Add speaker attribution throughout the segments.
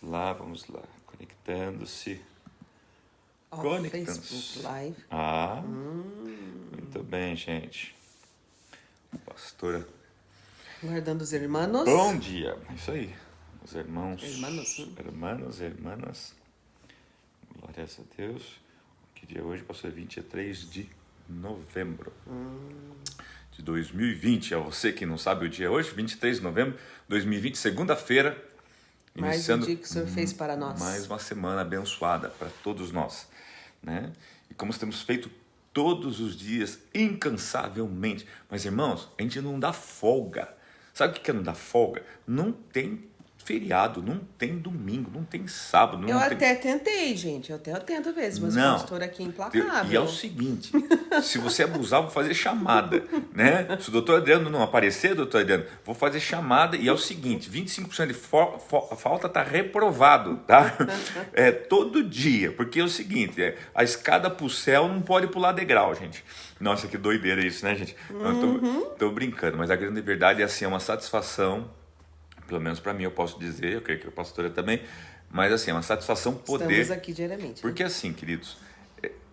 Speaker 1: Vamos lá. Conectando-se.
Speaker 2: Facebook Live.
Speaker 1: Muito bem, gente. Pastora.
Speaker 2: Guardando os irmãos.
Speaker 1: Bom dia. Isso aí. Os irmãos.
Speaker 2: Irmãs.
Speaker 1: Glória a Deus. Que dia é hoje? Passou 23 de novembro de 2020. É você que não sabe o dia hoje, 23 de novembro de 2020, segunda-feira.
Speaker 2: Mais um dia que o Senhor fez para nós.
Speaker 1: Mais uma semana abençoada para todos nós, né? E como temos feito todos os dias, incansavelmente. Mas, irmãos, a gente não dá folga. Sabe o que é não dar folga? Não tem feriado, não tem domingo, não tem sábado.
Speaker 2: Eu até tentei, gente. Eu tento mesmo, mas o pastor aqui é implacável.
Speaker 1: E é o seguinte, se você abusar, vou fazer chamada, né? Se o doutor Adriano não aparecer, doutor Adriano, vou fazer chamada e é o seguinte, 25% de falta tá reprovado, tá? É todo dia, porque é o seguinte, a escada pro céu não pode pular degrau, gente. Nossa, que doideira isso, né, gente? Eu tô brincando, mas a grande verdade é assim, é uma satisfação. Pelo menos para mim eu posso dizer, eu creio que a pastora também, mas assim, é uma satisfação poder...
Speaker 2: Estamos aqui diariamente.
Speaker 1: Porque assim, queridos,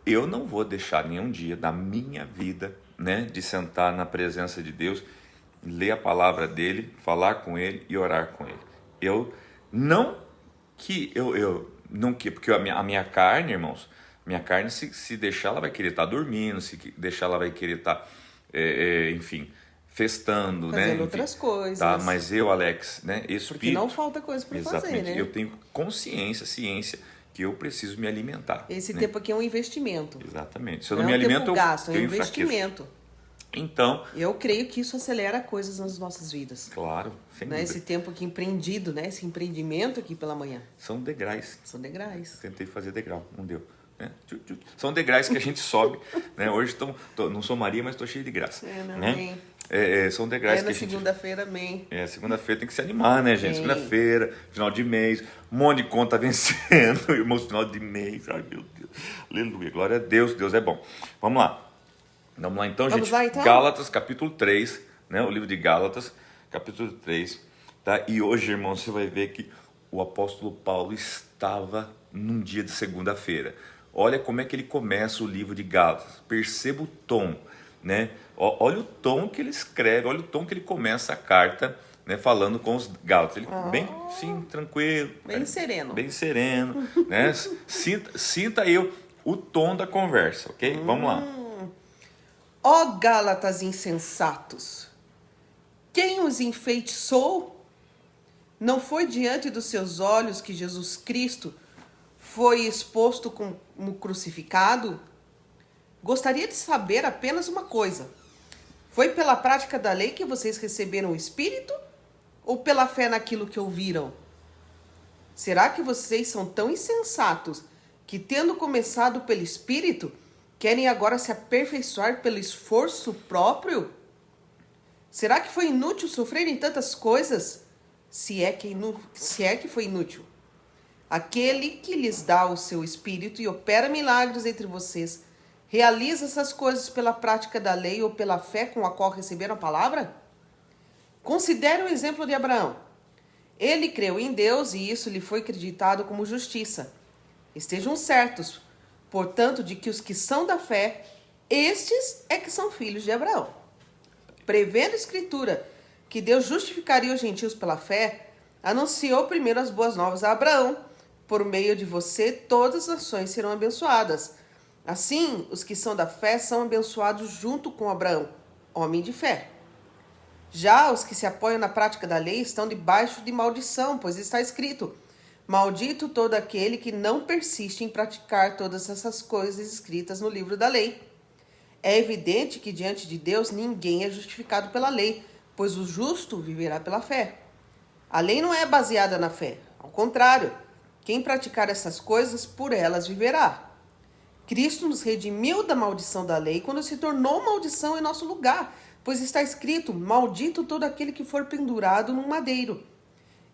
Speaker 1: eu não vou deixar nenhum dia da minha vida, né, de sentar na presença de Deus, ler a palavra dele, falar com ele e orar com ele. Porque a minha carne, irmãos, minha carne, se deixar, ela vai querer estar dormindo, se deixar, ela vai querer estar, enfim... festando,
Speaker 2: fazendo outras coisas.
Speaker 1: Tá, mas eu, Alex, né, espírito...
Speaker 2: Porque não falta coisa para fazer, né?
Speaker 1: Eu tenho ciência que eu preciso me alimentar.
Speaker 2: Esse
Speaker 1: né?
Speaker 2: tempo aqui é um investimento.
Speaker 1: Exatamente. Se eu não me alimento,
Speaker 2: gasto, é um
Speaker 1: enfraqueço.
Speaker 2: investimento.
Speaker 1: Então...
Speaker 2: eu creio que isso acelera coisas nas nossas vidas.
Speaker 1: Claro, sem dúvida.
Speaker 2: Esse tempo aqui empreendido, né? Esse empreendimento aqui pela manhã.
Speaker 1: São degraus.
Speaker 2: Tentei
Speaker 1: fazer degrau, não deu. São degraus que a gente sobe. Né? Hoje não sou Maria, mas estou cheio de graça. Né? São degraus que a gente...
Speaker 2: segunda-feira, amém.
Speaker 1: Segunda-feira tem que se animar, né, gente? Segunda-feira, final de mês, um monte de conta vencendo, irmãos, final de mês. Ai, meu Deus. Aleluia, glória a Deus, Deus é bom. Vamos lá então, gente. Gálatas, capítulo 3, né? O livro de Gálatas, capítulo 3, tá? E hoje, irmão, você vai ver que o apóstolo Paulo estava num dia de segunda-feira. Olha como é que ele começa o livro de Gálatas. Perceba o tom, né? Olha o tom que ele escreve, olha o tom que ele começa a carta, né, falando com os Gálatas. Ele bem, sim, tranquilo.
Speaker 2: Bem sereno.
Speaker 1: Bem sereno, né? Sinta aí o tom da conversa, ok? Vamos lá.
Speaker 2: Ó Gálatas insensatos, quem os enfeitiçou? Não foi diante dos seus olhos que Jesus Cristo foi exposto como crucificado? Gostaria de saber apenas uma coisa. Foi pela prática da lei que vocês receberam o Espírito? Ou pela fé naquilo que ouviram? Será que vocês são tão insensatos que, tendo começado pelo Espírito, querem agora se aperfeiçoar pelo esforço próprio? Será que foi inútil sofrerem tantas coisas? Se é que foi inútil. Aquele que lhes dá o seu Espírito e opera milagres entre vocês, realiza essas coisas pela prática da lei ou pela fé com a qual receberam a palavra? Considere o exemplo de Abraão. Ele creu em Deus e isso lhe foi acreditado como justiça. Estejam certos, portanto, de que os que são da fé, estes é que são filhos de Abraão. Prevendo a Escritura que Deus justificaria os gentios pela fé, anunciou primeiro as boas novas a Abraão. Por meio de você, todas as nações serão abençoadas. Assim, os que são da fé são abençoados junto com Abraão, homem de fé. Já os que se apoiam na prática da lei estão debaixo de maldição, pois está escrito: maldito todo aquele que não persiste em praticar todas essas coisas escritas no livro da lei. É evidente que diante de Deus ninguém é justificado pela lei, pois o justo viverá pela fé. A lei não é baseada na fé, ao contrário, quem praticar essas coisas, por elas viverá. Cristo nos redimiu da maldição da lei quando se tornou maldição em nosso lugar, pois está escrito: maldito todo aquele que for pendurado num madeiro.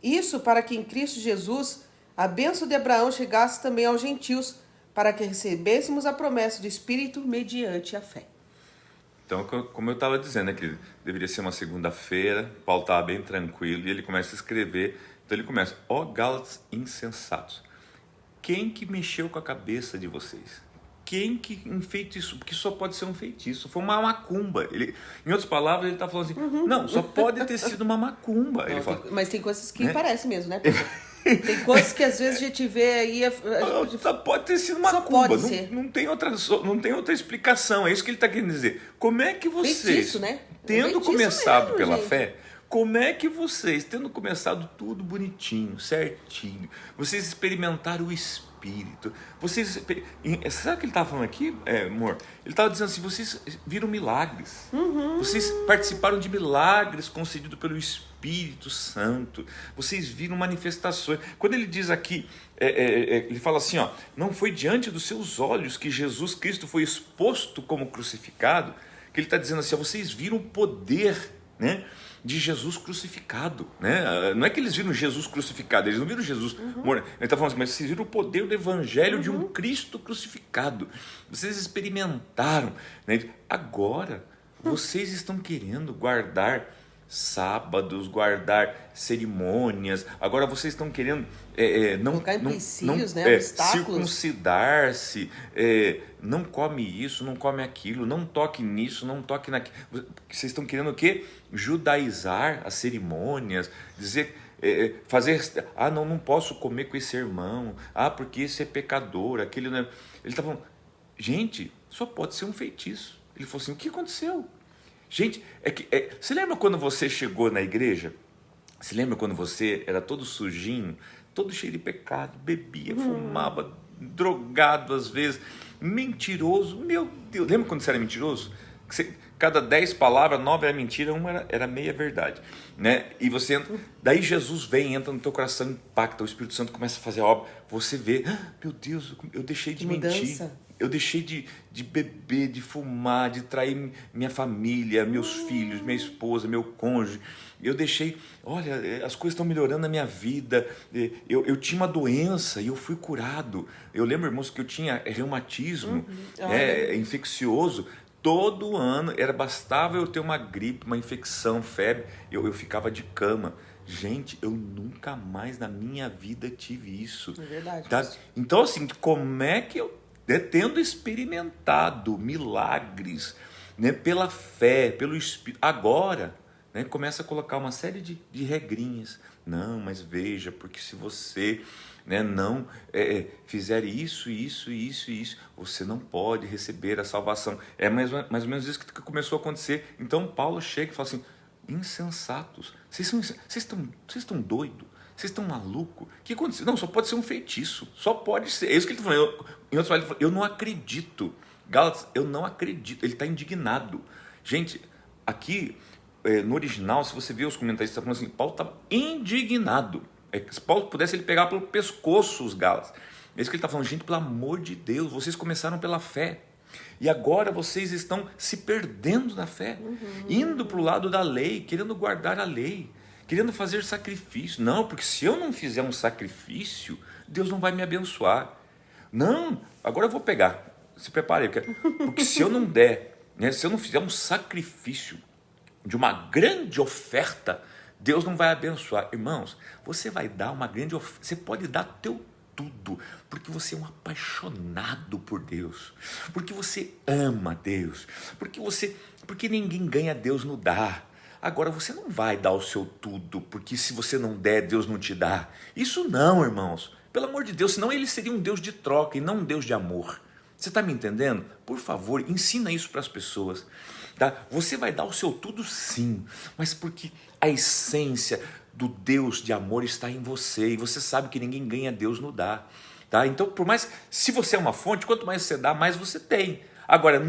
Speaker 2: Isso para que em Cristo Jesus a bênção de Abraão chegasse também aos gentios, para que recebêssemos a promessa do Espírito mediante a fé.
Speaker 1: Então, como eu estava dizendo, né, que deveria ser uma segunda-feira, Paulo estava bem tranquilo e ele começa a escrever. Então ele começa: ó Gálatas insensatos, quem que mexeu com a cabeça de vocês? Quem que enfeitiçou? Porque só pode ser um feitiço. Foi uma macumba. Em outras palavras, ele está falando assim: não, só pode ter sido uma macumba.
Speaker 2: Não,
Speaker 1: ele fala,
Speaker 2: mas tem coisas que
Speaker 1: né?
Speaker 2: parecem mesmo, né? Tem coisas que às vezes a gente vê aí.
Speaker 1: Só pode ter sido uma
Speaker 2: Só
Speaker 1: macumba.
Speaker 2: pode ser.
Speaker 1: Não tem outra explicação. É isso que ele está querendo dizer. Como é que vocês,
Speaker 2: Feitiço, né?
Speaker 1: tendo
Speaker 2: Feitiço
Speaker 1: começado
Speaker 2: mesmo,
Speaker 1: pela
Speaker 2: gente.
Speaker 1: fé, como é que vocês, tendo começado tudo bonitinho, certinho, vocês experimentaram o Espírito, sabe o que ele estava falando aqui, amor? Ele estava dizendo assim: vocês viram milagres, vocês participaram de milagres concedidos pelo Espírito Santo, vocês viram manifestações. Quando ele diz aqui, ele fala assim, ó: não foi diante dos seus olhos que Jesus Cristo foi exposto como crucificado, que ele está dizendo assim: ó, vocês viram o poder, né, de Jesus crucificado, né? Não é que eles viram Jesus crucificado, eles não viram Jesus morto. Ele está falando assim: mas vocês viram o poder do evangelho de um Cristo crucificado, vocês experimentaram, né? Agora vocês estão querendo guardar sábados, guardar cerimônias, agora vocês estão querendo
Speaker 2: Colocar empecilhos, né? Obstáculos.
Speaker 1: Circuncidar-se, não come isso, não come aquilo, não toque nisso, não toque naquilo. Vocês estão querendo o quê? Judaizar as cerimônias, dizer, fazer, não posso comer com esse irmão, porque esse é pecador, aquele não é. Ele está falando, gente, só pode ser um feitiço. Ele falou assim: o que aconteceu? Gente, você lembra quando você chegou na igreja? Você lembra quando você era todo sujinho, todo cheio de pecado, bebia, fumava, drogado às vezes, mentiroso? Meu Deus, lembra quando você era mentiroso? Cada 10 palavras, 9 era mentira, uma era meia verdade, né? E você entra, daí Jesus entra no teu coração, impacta, o Espírito Santo começa a fazer a obra, você vê, meu Deus, eu deixei de mentir. Eu deixei de beber, de fumar, de trair minha família, meus filhos, minha esposa, meu cônjuge. Eu deixei, olha, as coisas estão melhorando na minha vida. Eu tinha uma doença e eu fui curado. Eu lembro, irmãos, que eu tinha reumatismo infeccioso. Todo ano, bastava eu ter uma gripe, uma infecção, febre, eu ficava de cama. Gente, eu nunca mais na minha vida tive isso.
Speaker 2: É verdade.
Speaker 1: Tá? Então, assim, como é que eu, tendo experimentado milagres, né, pela fé, pelo Espírito, agora, né, começa a colocar uma série de regrinhas. Não, mas veja, porque se você, né, não fizer isso, você não pode receber a salvação. É mais ou menos isso que começou a acontecer. Então Paulo chega e fala assim: insensatos, vocês estão doidos? Vocês estão malucos? O que aconteceu? Não, só pode ser um feitiço. Só pode ser. É isso que ele está falando. Em outras palavras, ele falou: eu não acredito. Gálatas, eu não acredito. Ele está indignado. Gente, aqui no original, se você ver os comentários, está falando assim: Paulo estava indignado. Se Paulo pudesse, ele pegava pelo pescoço os Gálatas. É isso que ele está falando: gente, pelo amor de Deus, vocês começaram pela fé. E agora vocês estão se perdendo na fé, indo para o lado da lei, querendo guardar a lei, querendo fazer sacrifício. Não, porque se eu não fizer um sacrifício, Deus não vai me abençoar. Não, agora eu vou pegar, se prepare, porque se eu não der, né, se eu não fizer um sacrifício de uma grande oferta, Deus não vai abençoar. Irmãos, você vai dar uma grande oferta, você pode dar teu tudo, porque você é um apaixonado por Deus, porque você ama Deus, porque ninguém ganha Deus no dar. Agora, você não vai dar o seu tudo, porque se você não der, Deus não te dá. Isso não, irmãos. Pelo amor de Deus, senão ele seria um Deus de troca e não um Deus de amor. Você está me entendendo? Por favor, ensina isso para as pessoas. Tá? Você vai dar o seu tudo sim, mas porque a essência do Deus de amor está em você, e você sabe que ninguém ganha Deus no dar. Tá? Então, por mais, se você é uma fonte, quanto mais você dá, mais você tem. Agora,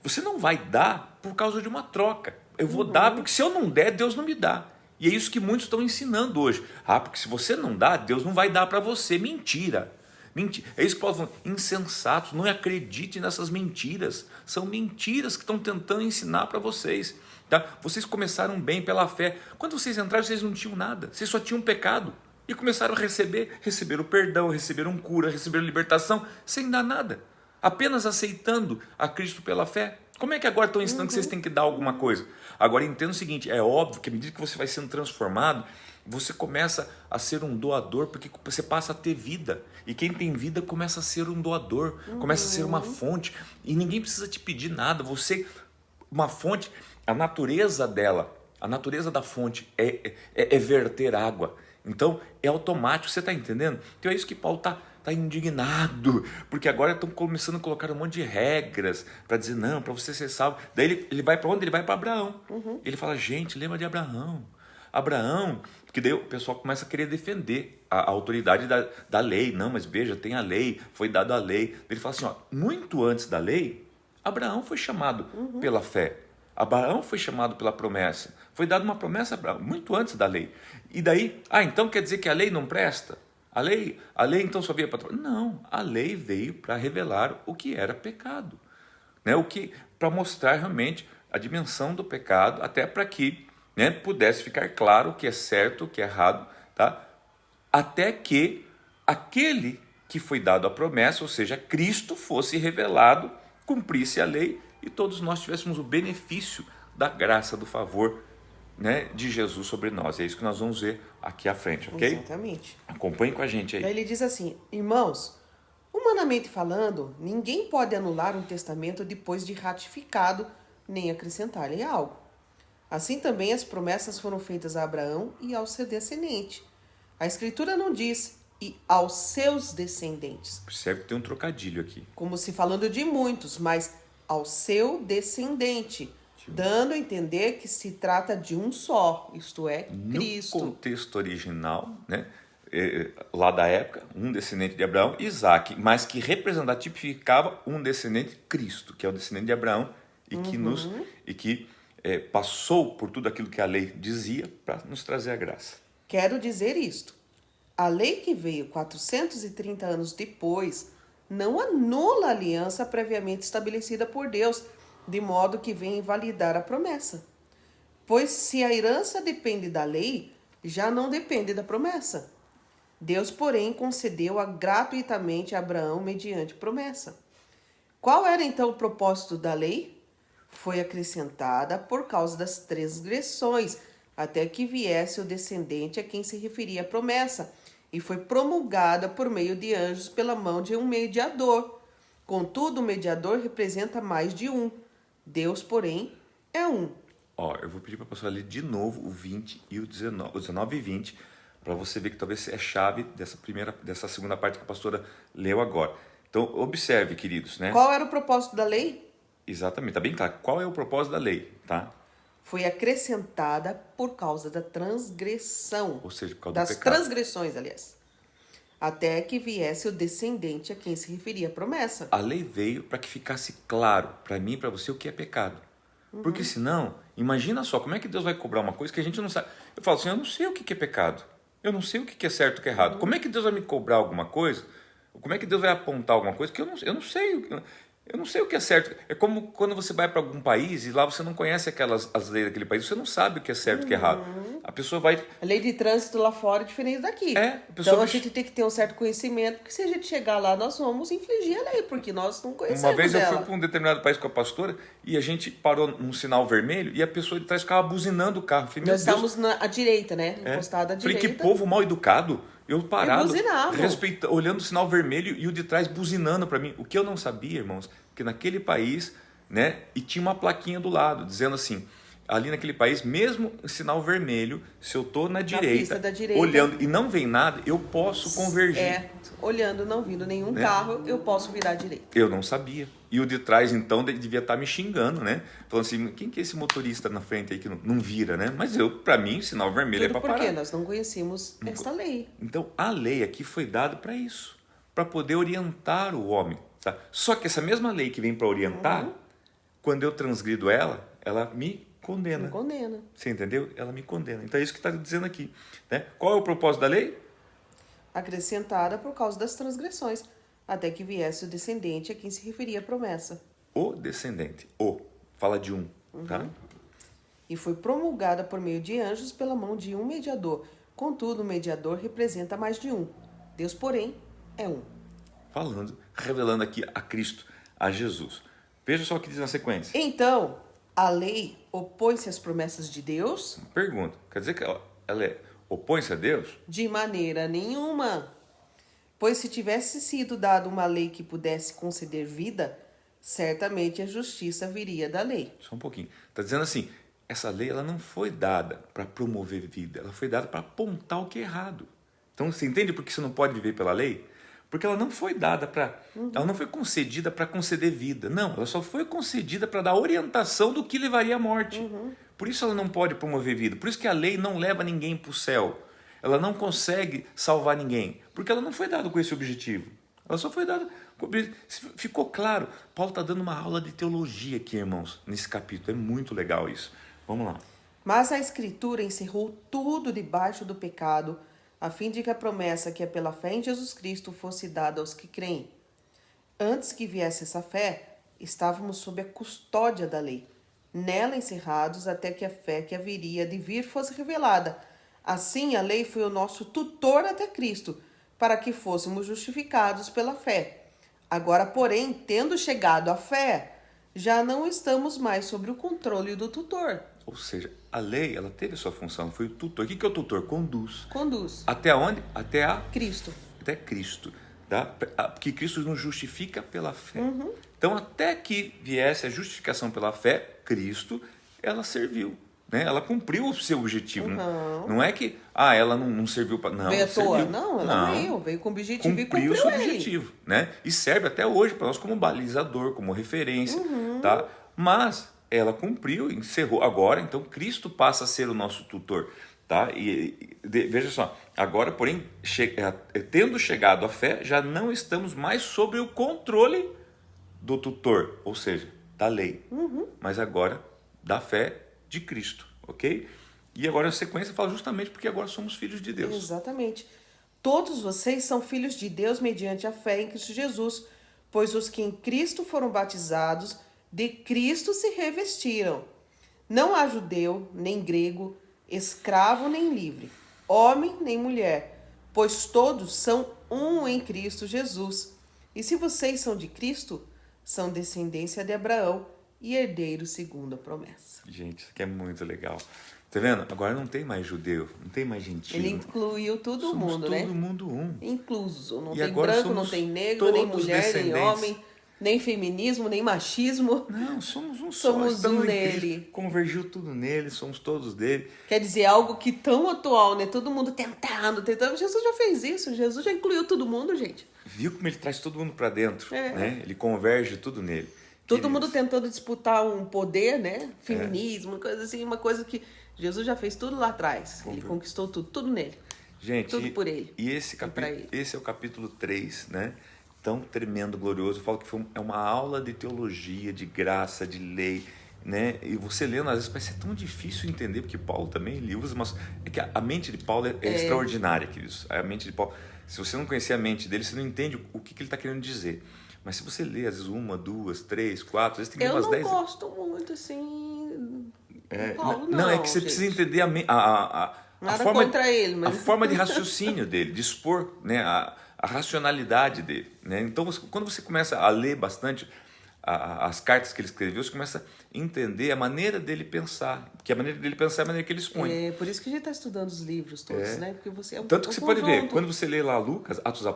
Speaker 1: você não vai dar por causa de uma troca. Eu vou dar porque se eu não der, Deus não me dá. E é isso que muitos estão ensinando hoje. Porque se você não dá, Deus não vai dar para você. Mentira. É isso que Paulo está falando. Insensatos, não acredite nessas mentiras. São mentiras que estão tentando ensinar para vocês. Tá? Vocês começaram bem pela fé. Quando vocês entraram, vocês não tinham nada. Vocês só tinham pecado. E começaram a receberam perdão, receberam cura, receberam libertação, sem dar nada. Apenas aceitando a Cristo pela fé. Como é que agora estão ensinando que vocês têm que dar alguma coisa? Agora entenda o seguinte, é óbvio que à medida que você vai sendo transformado, você começa a ser um doador, porque você passa a ter vida. E quem tem vida começa a ser um doador, começa a ser uma fonte. E ninguém precisa te pedir nada. Você, uma fonte, a natureza dela, a natureza da fonte é verter água. Então é automático, você está entendendo? Então é isso que Paulo está indignado, porque agora estão começando a colocar um monte de regras para dizer, não, para você ser salvo. Daí ele vai para onde? Ele vai para Abraão. Ele fala, gente, lembra de Abraão. Abraão, que daí o pessoal começa a querer defender a autoridade da lei. Não, mas veja, tem a lei, foi dada a lei. Ele fala assim, ó, muito antes da lei, Abraão foi chamado pela fé. Abraão foi chamado pela promessa. Foi dada uma promessa a Abraão, muito antes da lei. E daí, então quer dizer que a lei não presta? A lei então só veio para... Não, a lei veio para revelar o que era pecado. Né? Para mostrar realmente a dimensão do pecado, até para que, né, pudesse ficar claro o que é certo, o que é errado, tá? Até que aquele que foi dado a promessa, ou seja, Cristo, fosse revelado, cumprisse a lei e todos nós tivéssemos o benefício da graça, do favor, né, de Jesus sobre nós. É isso que nós vamos ver aqui à frente, ok?
Speaker 2: Exatamente.
Speaker 1: Acompanhe com a gente aí.
Speaker 2: Daí ele diz assim, irmãos, humanamente falando, ninguém pode anular um testamento depois de ratificado, nem acrescentar-lhe algo. Assim também as promessas foram feitas a Abraão e ao seu descendente. A Escritura não diz, e aos seus descendentes.
Speaker 1: Percebe que tem um trocadilho aqui.
Speaker 2: Como se falando de muitos, mas ao seu descendente, dando a entender que se trata de um só, isto é, Cristo.
Speaker 1: No contexto original, né, lá da época, um descendente de Abraão, Isaac, mas que representava, tipificava um descendente, Cristo, que é o descendente de Abraão e que passou por tudo aquilo que a lei dizia para nos trazer a graça.
Speaker 2: Quero dizer isto. A lei que veio 430 anos depois não anula a aliança previamente estabelecida por Deus, de modo que venha invalidar a promessa. Pois se a herança depende da lei, já não depende da promessa. Deus, porém, concedeu-a gratuitamente a Abraão mediante promessa. Qual era então o propósito da lei? Foi acrescentada por causa das transgressões, até que viesse o descendente a quem se referia a promessa, e foi promulgada por meio de anjos pela mão de um mediador. Contudo, o mediador representa mais de um. Deus, porém, é um.
Speaker 1: Eu vou pedir para a pastora ler de novo o 20 e o 19 e 20, para você ver que talvez é a chave dessa segunda parte que a pastora leu agora. Então, observe, queridos, né?
Speaker 2: Qual era o propósito da lei?
Speaker 1: Exatamente, está bem claro. Qual é o propósito da lei, tá?
Speaker 2: Foi acrescentada por causa da transgressão.
Speaker 1: Ou seja, por causa
Speaker 2: das
Speaker 1: do pecado.
Speaker 2: Transgressões, aliás. Até que viesse o descendente a quem se referia a promessa.
Speaker 1: A lei veio para que ficasse claro para mim e para você o que é pecado. Porque senão, imagina só, como é que Deus vai cobrar uma coisa que a gente não sabe? Eu falo assim, eu não sei o que é pecado. Eu não sei o que é certo e o que é errado. Como é que Deus vai me cobrar alguma coisa? Como é que Deus vai apontar alguma coisa que eu não sei? Eu não sei o que é certo. É como quando você vai para algum país e lá você não conhece as leis daquele país, você não sabe o que é certo e o que é errado. A pessoa vai...
Speaker 2: A lei de trânsito lá fora é diferente daqui.
Speaker 1: Pessoa
Speaker 2: Então a gente tem que ter um certo conhecimento, porque se a gente chegar lá, nós vamos infligir a lei, porque nós não conhecemos
Speaker 1: Uma vez eu
Speaker 2: ela.
Speaker 1: fui para um determinado país com a pastora e a gente parou num sinal vermelho e a pessoa de trás ficava buzinando o carro. Falei,
Speaker 2: Nós estávamos à direita, né? Encostado à direita.
Speaker 1: Falei, que povo mal educado. Eu parado,
Speaker 2: buzinava.
Speaker 1: olhando o sinal vermelho e o de trás buzinando para mim. O que eu não sabia, irmãos, que naquele país, né, e tinha uma plaquinha do lado, dizendo assim, ali naquele país, mesmo em sinal vermelho, se eu estou na direita, olhando e não vem nada, eu posso convergir.
Speaker 2: Olhando, não vindo nenhum carro, eu posso virar à direita.
Speaker 1: Eu não sabia. E o de trás, então, devia estar me xingando, né? Falando assim, quem que é esse motorista na frente aí que não vira, né? Mas para mim, sinal vermelho é para parar.
Speaker 2: Porque nós não conhecíamos esta lei.
Speaker 1: Então, a lei aqui foi dada para isso, para poder orientar o homem. Tá? Só que essa mesma lei que vem para orientar, quando eu transgrido ela me condena.
Speaker 2: Me condena.
Speaker 1: Você entendeu? Ela me condena. Então é isso que está dizendo aqui. Né? Qual é o propósito da lei?
Speaker 2: Acrescentada por causa das transgressões, até que viesse o descendente a quem se referia a promessa.
Speaker 1: O descendente. Fala de um. Tá?
Speaker 2: E foi promulgada por meio de anjos pela mão de um mediador. Contudo, o mediador representa mais de um. Deus, porém, é um.
Speaker 1: Revelando aqui a Cristo, a Jesus. Veja só o que diz na sequência.
Speaker 2: Então, a lei opõe-se às promessas de Deus?
Speaker 1: Pergunta, quer dizer que ela opõe-se a Deus?
Speaker 2: De maneira nenhuma. Pois se tivesse sido dada uma lei que pudesse conceder vida, certamente a justiça viria da lei.
Speaker 1: Só um pouquinho. Está dizendo assim, essa lei ela não foi dada para promover vida, ela foi dada para apontar o que é errado. Então você entende por que você não pode viver pela lei? Porque ela não foi dada para, ela não foi concedida para conceder vida. Não, ela só foi concedida para dar orientação do que levaria à morte. Por isso ela não pode promover vida. Por isso que a lei não leva ninguém para o céu. Ela não consegue salvar ninguém, porque ela não foi dada com esse objetivo. Ela só foi dada... Ficou claro? Paulo está dando uma aula de teologia aqui, irmãos, nesse capítulo. É muito legal isso. Vamos lá.
Speaker 2: Mas a Escritura encerrou tudo debaixo do pecado, a fim de que a promessa que é pela fé em Jesus Cristo fosse dada aos que creem. Antes que viesse essa fé, estávamos sob a custódia da lei, nela encerrados até que a fé que haveria de vir fosse revelada. Assim, a lei foi o nosso tutor até Cristo, para que fôssemos justificados pela fé. Agora, porém, tendo chegado à fé, já não estamos mais sob o controle do tutor.
Speaker 1: Ou seja, a lei, ela teve a sua função, ela foi o tutor. O que é o tutor? Conduz.
Speaker 2: Conduz.
Speaker 1: Até onde? Até
Speaker 2: Cristo.
Speaker 1: Até Cristo. Tá? Porque Cristo nos justifica pela fé. Então, até que viesse a justificação pela fé, Cristo, ela serviu. Né? Ela cumpriu o seu objetivo. Não é que ela não serviu para... Não,
Speaker 2: veio à toa.
Speaker 1: serviu.
Speaker 2: Não, ela veio com o objetivo e cumpriu
Speaker 1: o seu objetivo. Né? E serve até hoje para nós como balizador, como referência. Tá? Mas ela cumpriu, encerrou. Agora, então, Cristo passa a ser o nosso tutor. Tá? Veja só, agora, porém, tendo chegado à fé, já não estamos mais sob o controle do tutor, ou seja, da lei. Mas agora, da fé de Cristo, ok? E agora a sequência fala justamente porque agora somos filhos de Deus.
Speaker 2: Exatamente. Todos vocês são filhos de Deus mediante a fé em Cristo Jesus, pois os que em Cristo foram batizados, de Cristo se revestiram. Não há judeu, nem grego, escravo nem livre, homem nem mulher, pois todos são um em Cristo Jesus. E se vocês são de Cristo, são descendência de Abraão e herdeiros segundo a promessa.
Speaker 1: Gente, isso aqui é muito legal. Tá vendo? Agora não tem mais judeu, não tem mais gentio.
Speaker 2: Ele incluiu todo mundo, né?
Speaker 1: Todo mundo um.
Speaker 2: Incluso. Não
Speaker 1: E
Speaker 2: tem
Speaker 1: agora
Speaker 2: branco, não tem negro, nem mulher, nem homem, nem feminismo, nem machismo.
Speaker 1: Não, somos um só.
Speaker 2: Somos
Speaker 1: Estamos
Speaker 2: um
Speaker 1: em
Speaker 2: nele.
Speaker 1: Cristo, convergiu tudo nele, somos todos dele.
Speaker 2: Quer dizer, algo que tão atual, né? Todo mundo tentando. Jesus já fez isso. Jesus já incluiu todo mundo, gente.
Speaker 1: Viu como ele traz todo mundo para dentro,
Speaker 2: É.
Speaker 1: né? Ele converge tudo nele.
Speaker 2: Todo mundo tentando disputar um poder, né? Feminismo, coisa assim, uma coisa que Jesus já fez tudo lá atrás. Ele conquistou tudo nele.
Speaker 1: Gente,
Speaker 2: tudo por ele.
Speaker 1: E esse é o capítulo 3, né? Tão tremendo, glorioso. Eu falo que é uma aula de teologia, de graça, de lei, né? E você lendo, às vezes parece ser tão difícil entender, porque Paulo também ele usa, mas é que a mente de Paulo é extraordinária, queridos. A mente de Paulo, se você não conhecer a mente dele, você não entende o que ele está querendo dizer. Mas se você lê, às vezes, 1, 2, 3, 4, às vezes tem umas 10...
Speaker 2: Eu não gosto muito, assim... Paulo,
Speaker 1: não, é que você
Speaker 2: gente.
Speaker 1: precisa entender a
Speaker 2: Nada
Speaker 1: forma,
Speaker 2: contra ele, mas...
Speaker 1: a forma de raciocínio dele, de expor, né, a racionalidade dele. Né? Então, quando você começa a ler bastante as cartas que ele escreveu, você começa a entender a maneira dele pensar. Porque a maneira dele pensar é a maneira que ele expõe.
Speaker 2: É por isso que a gente está estudando os livros todos, né? Porque você é um
Speaker 1: Tanto que você
Speaker 2: conjunto.
Speaker 1: pode ver, quando você lê lá Atos dos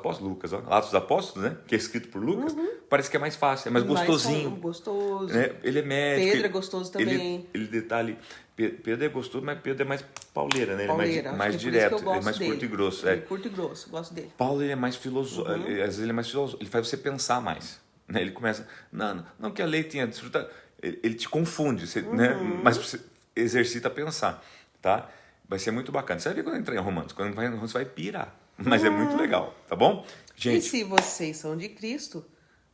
Speaker 1: Apóstolos, né? Que é escrito por Lucas, parece que é mais fácil, é mais gostosinho.
Speaker 2: Gostoso.
Speaker 1: Né? Ele é médico.
Speaker 2: Pedro é gostoso também.
Speaker 1: Ele detalhe. Pedro é gostoso, mas Pedro é mais pauleira, né?
Speaker 2: Pauleira,
Speaker 1: Ele é mais
Speaker 2: acho que
Speaker 1: direto,
Speaker 2: por isso que eu
Speaker 1: ele é mais
Speaker 2: gosto
Speaker 1: curto e
Speaker 2: dele.
Speaker 1: grosso.
Speaker 2: Ele é curto e grosso, gosto dele.
Speaker 1: Paulo ele é mais filosófico, às vezes ele é mais filosófico, ele faz você pensar mais. Né? Ele começa, não que a lei tenha desfrutado, ele te confunde, né? Mas você exercita a pensar, tá? Vai ser muito bacana. Você vai ver quando entrar em Romanos, você vai pirar, mas é muito legal, tá bom? Gente,
Speaker 2: E se vocês são de Cristo,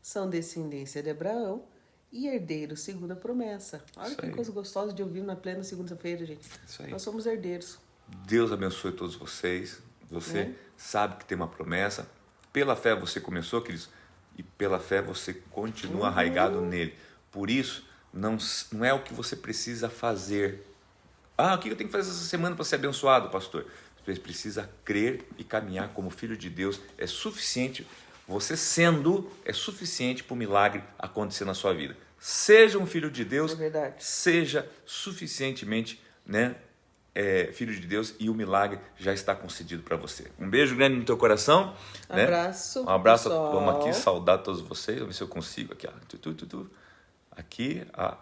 Speaker 2: são descendência de Abraão e herdeiros segundo a promessa. Olha
Speaker 1: Isso
Speaker 2: que
Speaker 1: aí.
Speaker 2: coisa gostosa de ouvir na plena segunda-feira, gente.
Speaker 1: Isso aí.
Speaker 2: Nós somos herdeiros.
Speaker 1: Deus abençoe todos vocês. Você sabe que tem uma promessa. Pela fé você começou, queridos, e pela fé você continua arraigado nele. Por isso, não é o que você precisa fazer. O que eu tenho que fazer essa semana para ser abençoado, pastor? Você precisa crer e caminhar como filho de Deus. É suficiente, você sendo, é suficiente para o milagre acontecer na sua vida. Seja um filho de Deus,
Speaker 2: É verdade.
Speaker 1: seja suficientemente, né, filho de Deus, e o milagre já está concedido para você. Um beijo grande no teu coração. Né?
Speaker 2: Abraço.
Speaker 1: Um abraço.
Speaker 2: Pessoal.
Speaker 1: Vamos aqui saudar todos vocês. Vamos ver se eu consigo aqui. Ó. Aqui, a